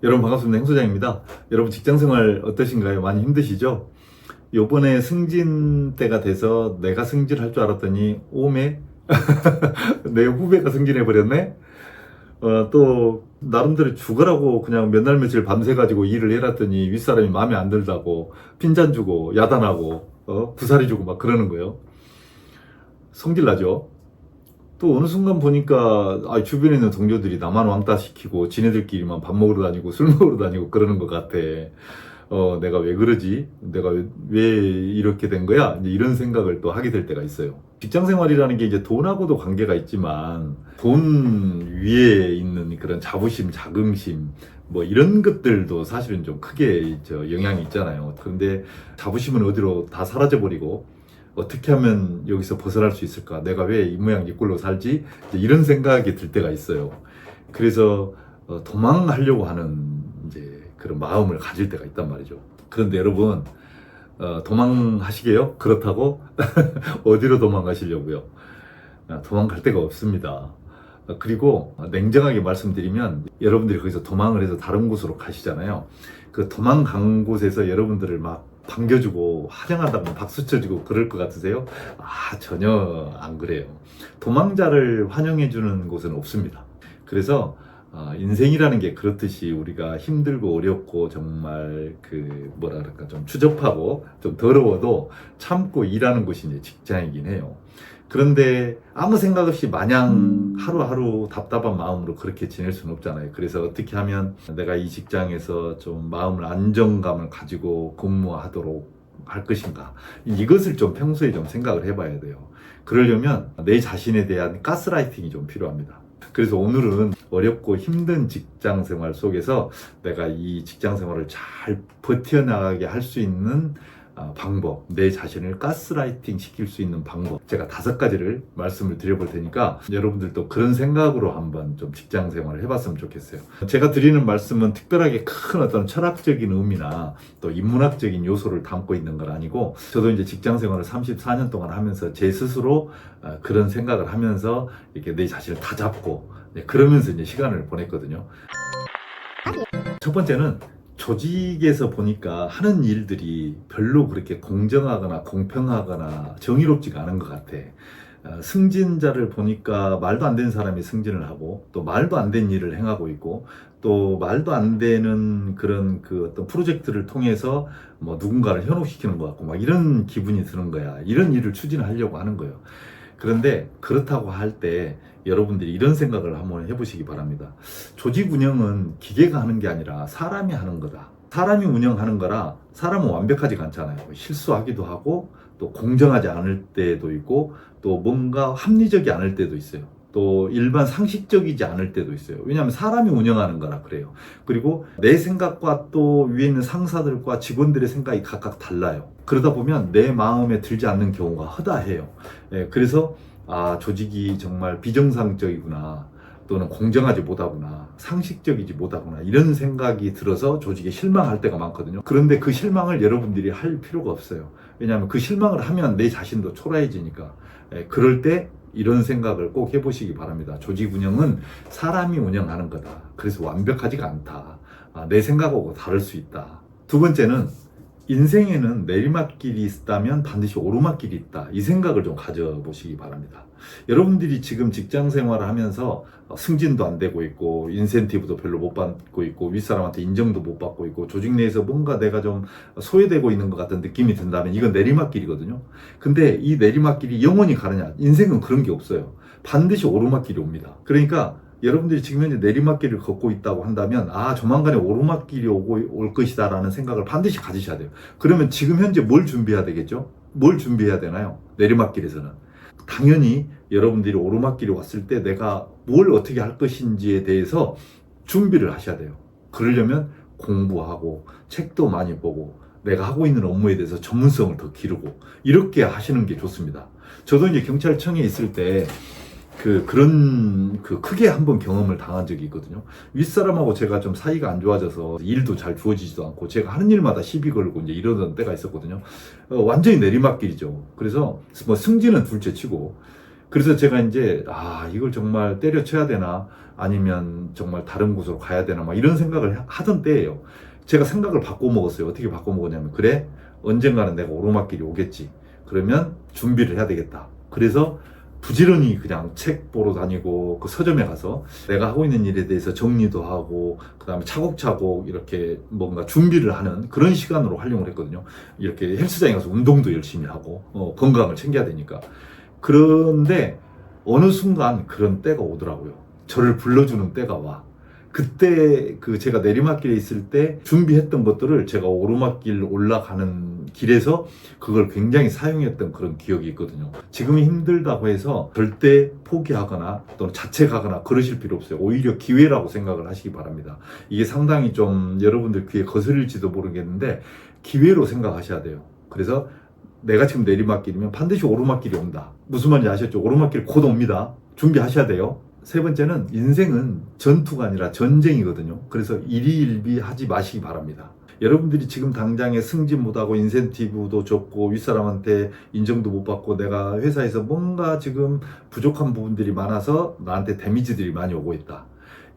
여러분 반갑습니다. 행소장입니다. 여러분 직장생활 어떠신가요? 많이 힘드시죠? 요번에 승진 때가 돼서 내가 승진할 줄 알았더니 오메 내 후배가 승진해버렸네? 또 나름대로 죽으라고 그냥 몇 날 며칠 밤새가지고 일을 해놨더니 윗사람이 마음에 안 들다고 핀잔 주고 야단하고 구사리 주고 막 그러는 거예요. 성질나죠? 또 어느 순간 보니까 주변에 있는 동료들이 나만 왕따 시키고 지네들끼리만 밥 먹으러 다니고 술 먹으러 다니고 그러는 것 같아. 내가 왜 그러지? 내가 왜 이렇게 된 거야? 이제 이런 생각을 또 하게 될 때가 있어요. 직장 생활이라는 게 이제 돈하고도 관계가 있지만 돈 위에 있는 그런 자부심, 자긍심 뭐 이런 것들도 사실은 좀 크게 영향이 있잖아요. 그런데 자부심은 어디로 다 사라져 버리고 어떻게 하면 여기서 벗어날 수 있을까? 내가 왜 이 모양 이 꼴로 살지? 이런 생각이 들 때가 있어요. 그래서 도망하려고 하는 이제 그런 마음을 가질 때가 있단 말이죠. 그런데 여러분 도망하시게요? 그렇다고 어디로 도망가시려고요? 도망갈 데가 없습니다. 그리고 냉정하게 말씀드리면 여러분들이 거기서 도망을 해서 다른 곳으로 가시잖아요. 그 도망간 곳에서 여러분들을 막 반겨주고 환영한다면 박수 쳐주고 그럴 것 같으세요? 전혀 안 그래요. 도망자를 환영해주는 곳은 없습니다. 그래서 인생이라는 게 그렇듯이 우리가 힘들고 어렵고 정말 뭐라 그럴까 좀 추접하고 좀 더러워도 참고 일하는 곳이 이제 직장이긴 해요. 그런데 아무 생각 없이 마냥 하루하루 답답한 마음으로 그렇게 지낼 수는 없잖아요. 그래서 어떻게 하면 내가 이 직장에서 좀 마음을 안정감을 가지고 근무하도록 할 것인가. 이것을 좀 평소에 좀 생각을 해봐야 돼요. 그러려면 내 자신에 대한 가스라이팅이 좀 필요합니다. 그래서 오늘은 어렵고 힘든 직장 생활 속에서 내가 이 직장 생활을 잘 버텨나가게 할 수 있는 방법, 내 자신을 가스라이팅 시킬 수 있는 방법, 제가 5가지를 말씀을 드려볼 테니까 여러분들도 그런 생각으로 한번 좀 직장 생활을 해봤으면 좋겠어요. 제가 드리는 말씀은 특별하게 큰 어떤 철학적인 의미나 또 인문학적인 요소를 담고 있는 건 아니고, 저도 이제 직장 생활을 34년 동안 하면서 제 스스로 그런 생각을 하면서 이렇게 내 자신을 다잡고 그러면서 이제 시간을 보냈거든요. 첫 번째는 조직에서 보니까 하는 일들이 별로 그렇게 공정하거나 공평하거나 정의롭지가 않은 것 같아. 승진자를 보니까 말도 안 되는 사람이 승진을 하고 또 말도 안 되는 일을 행하고 있고 또 말도 안 되는 그런 어떤 프로젝트를 통해서 뭐 누군가를 현혹시키는 것 같고 막 이런 기분이 드는 거야. 이런 일을 추진하려고 하는 거예요. 그런데 그렇다고 할 때 여러분들이 이런 생각을 한번 해보시기 바랍니다. 조직 운영은 기계가 하는 게 아니라 사람이 하는 거다. 사람이 운영하는 거라 사람은 완벽하지가 않잖아요. 실수하기도 하고 또 공정하지 않을 때도 있고 또 뭔가 합리적이 않을 때도 있어요. 또 일반 상식적이지 않을 때도 있어요. 왜냐하면 사람이 운영하는 거라 그래요. 그리고 내 생각과 또 위에 있는 상사들과 직원들의 생각이 각각 달라요. 그러다 보면 내 마음에 들지 않는 경우가 허다해요. 그래서 조직이 정말 비정상적이구나, 또는 공정하지 못하구나, 상식적이지 못하구나, 이런 생각이 들어서 조직에 실망할 때가 많거든요. 그런데 그 실망을 여러분들이 할 필요가 없어요. 왜냐하면 그 실망을 하면 내 자신도 초라해지니까. 그럴 때 이런 생각을 꼭 해보시기 바랍니다. 조직 운영은 사람이 운영하는 거다. 그래서 완벽하지가 않다. 내 생각하고 다를 수 있다. 두 번째는 인생에는 내리막길이 있다면 반드시 오르막길이 있다. 이 생각을 좀 가져보시기 바랍니다. 여러분들이 지금 직장 생활을 하면서 승진도 안 되고 있고 인센티브도 별로 못 받고 있고 윗사람한테 인정도 못 받고 있고 조직 내에서 뭔가 내가 좀 소외되고 있는 것 같은 느낌이 든다면 이건 내리막길이거든요. 근데 이 내리막길이 영원히 가느냐? 인생은 그런 게 없어요. 반드시 오르막길이 옵니다. 그러니까 여러분들이 지금 현재 내리막길을 걷고 있다고 한다면 조만간에 오르막길이 올 것이다 라는 생각을 반드시 가지셔야 돼요. 그러면 지금 현재 뭘 준비해야 되겠죠? 뭘 준비해야 되나요? 내리막길에서는 당연히 여러분들이 오르막길이 왔을 때 내가 뭘 어떻게 할 것인지에 대해서 준비를 하셔야 돼요. 그러려면 공부하고 책도 많이 보고 내가 하고 있는 업무에 대해서 전문성을 더 기르고 이렇게 하시는 게 좋습니다. 저도 이제 경찰청에 있을 때 그런 크게 한번 경험을 당한 적이 있거든요. 윗사람하고 제가 좀 사이가 안 좋아져서 일도 잘 주어지지도 않고 제가 하는 일마다 시비 걸고 이제 이러던 때가 있었거든요. 완전히 내리막길이죠. 그래서 뭐 승진은 둘째 치고 그래서 제가 이제 이걸 정말 때려쳐야 되나 아니면 정말 다른 곳으로 가야 되나 막 이런 생각을 하던 때예요. 제가 생각을 바꿔먹었어요. 어떻게 바꿔먹었냐면, 그래, 언젠가는 내가 오르막길이 오겠지. 그러면 준비를 해야 되겠다. 그래서 부지런히 그냥 책 보러 다니고 그 서점에 가서 내가 하고 있는 일에 대해서 정리도 하고 그 다음에 차곡차곡 이렇게 뭔가 준비를 하는 그런 시간으로 활용을 했거든요. 이렇게 헬스장에 가서 운동도 열심히 하고 건강을 챙겨야 되니까. 그런데 어느 순간 그런 때가 오더라고요. 저를 불러주는 때가 와. 그때 제가 내리막길에 있을 때 준비했던 것들을 제가 오르막길 올라가는 길에서 그걸 굉장히 사용했던 그런 기억이 있거든요. 지금이 힘들다고 해서 절대 포기하거나 또는 자책하거나 그러실 필요 없어요. 오히려 기회라고 생각을 하시기 바랍니다. 이게 상당히 좀 여러분들 귀에 거슬릴지도 모르겠는데 기회로 생각하셔야 돼요. 그래서 내가 지금 내리막길이면 반드시 오르막길이 온다. 무슨 말인지 아셨죠? 오르막길 곧 옵니다. 준비하셔야 돼요. 세 번째는, 인생은 전투가 아니라 전쟁이거든요. 그래서 일희일비하지 마시기 바랍니다. 여러분들이 지금 당장에 승진 못하고 인센티브도 적고 윗사람한테 인정도 못 받고 내가 회사에서 뭔가 지금 부족한 부분들이 많아서 나한테 데미지들이 많이 오고 있다.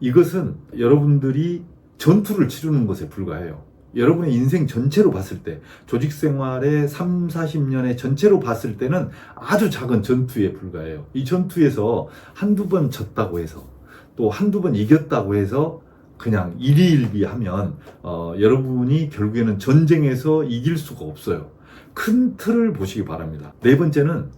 이것은 여러분들이 전투를 치르는 것에 불과해요. 여러분의 인생 전체로 봤을 때, 조직 생활의 3, 40년의 전체로 봤을 때는 아주 작은 전투에 불과해요. 이 전투에서 한두 번 졌다고 해서, 또 한두 번 이겼다고 해서 그냥 일희일비하면 여러분이 결국에는 전쟁에서 이길 수가 없어요. 큰 틀을 보시기 바랍니다. 네 번째는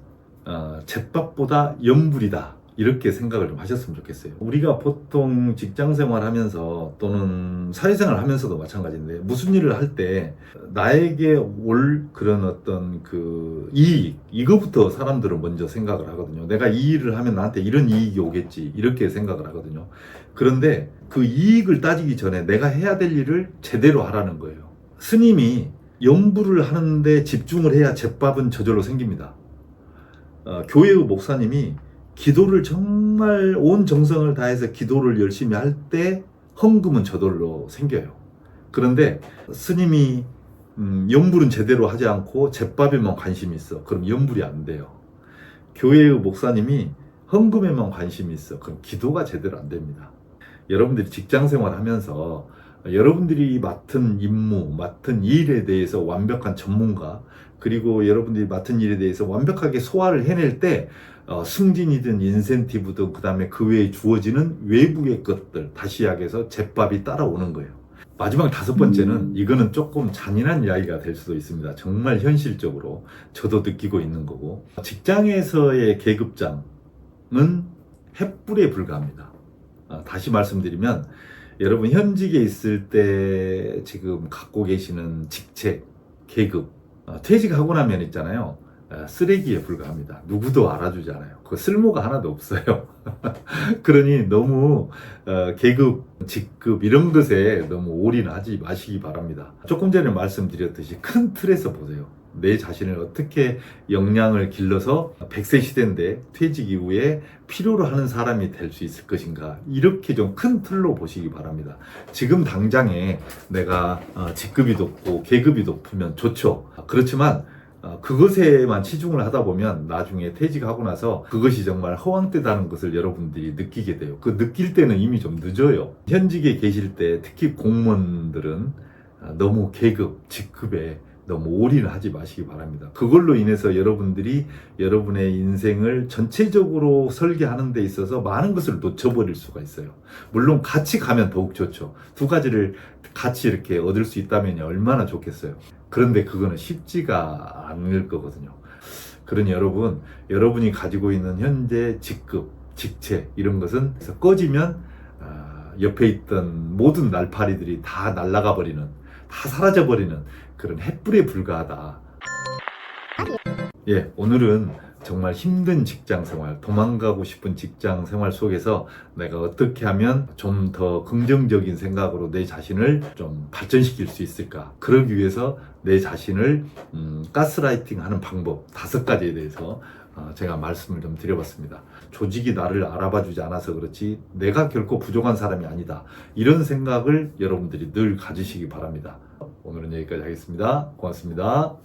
잿밥보다 연불이다. 이렇게 생각을 좀 하셨으면 좋겠어요. 우리가 보통 직장생활 하면서 또는 사회생활 하면서도 마찬가지인데, 무슨 일을 할 때 나에게 올 그런 어떤 그 이익, 이거부터 사람들은 먼저 생각을 하거든요. 내가 이 일을 하면 나한테 이런 이익이 오겠지, 이렇게 생각을 하거든요. 그런데 그 이익을 따지기 전에 내가 해야 될 일을 제대로 하라는 거예요. 스님이 연불을 하는데 집중을 해야 잿밥은 저절로 생깁니다. 교회의 목사님이 기도를 정말 온 정성을 다해서 기도를 열심히 할 때 헌금은 저절로 생겨요. 그런데 스님이 연불은 제대로 하지 않고 잿밥에만 관심이 있어. 그럼 연불이 안 돼요. 교회의 목사님이 헌금에만 관심이 있어. 그럼 기도가 제대로 안 됩니다. 여러분들이 직장 생활하면서 여러분들이 맡은 임무, 맡은 일에 대해서 완벽한 전문가, 그리고 여러분들이 맡은 일에 대해서 완벽하게 소화를 해낼 때 승진이든 인센티브든 그 다음에 그 외에 주어지는 외부의 것들, 다시 이야기해서 잿밥이 따라오는 거예요. 마지막 다섯 번째는, 이거는 조금 잔인한 이야기가 될 수도 있습니다. 정말 현실적으로 저도 느끼고 있는 거고, 직장에서의 계급장은 횃불에 불과합니다. 다시 말씀드리면, 여러분 현직에 있을 때 지금 갖고 계시는 직책, 계급, 퇴직하고 나면 있잖아요, 쓰레기에 불과합니다. 누구도 알아주지 않아요. 그 쓸모가 하나도 없어요. 그러니 너무 계급, 직급 이런 것에 너무 올인하지 마시기 바랍니다. 조금 전에 말씀드렸듯이 큰 틀에서 보세요. 내 자신을 어떻게 역량을 길러서 100세 시대인데 퇴직 이후에 필요로 하는 사람이 될 수 있을 것인가, 이렇게 좀 큰 틀로 보시기 바랍니다. 지금 당장에 내가 직급이 높고 계급이 높으면 좋죠. 그렇지만 그것에만 치중을 하다 보면 나중에 퇴직하고 나서 그것이 정말 허황되다는 것을 여러분들이 느끼게 돼요. 그 느낄 때는 이미 좀 늦어요. 현직에 계실 때 특히 공무원들은 너무 계급, 직급에 너무 올인을 하지 마시기 바랍니다. 그걸로 인해서 여러분들이 여러분의 인생을 전체적으로 설계하는 데 있어서 많은 것을 놓쳐버릴 수가 있어요. 물론 같이 가면 더욱 좋죠. 두 가지를 같이 이렇게 얻을 수 있다면 얼마나 좋겠어요. 그런데 그거는 쉽지가 않을 거거든요. 그러니 여러분, 여러분이 가지고 있는 현재 직급, 직책 이런 것은 꺼지면 옆에 있던 모든 날파리들이 다 날아가 버리는, 다 사라져 버리는 그런 횃불에 불과하다. 예, 오늘은 정말 힘든 직장 생활, 도망가고 싶은 직장 생활 속에서 내가 어떻게 하면 좀 더 긍정적인 생각으로 내 자신을 좀 발전시킬 수 있을까, 그러기 위해서 내 자신을 가스라이팅 하는 방법 5가지에 대해서 제가 말씀을 좀 드려봤습니다. 조직이 나를 알아봐 주지 않아서 그렇지 내가 결코 부족한 사람이 아니다, 이런 생각을 여러분들이 늘 가지시기 바랍니다. 오늘은 여기까지 하겠습니다. 고맙습니다.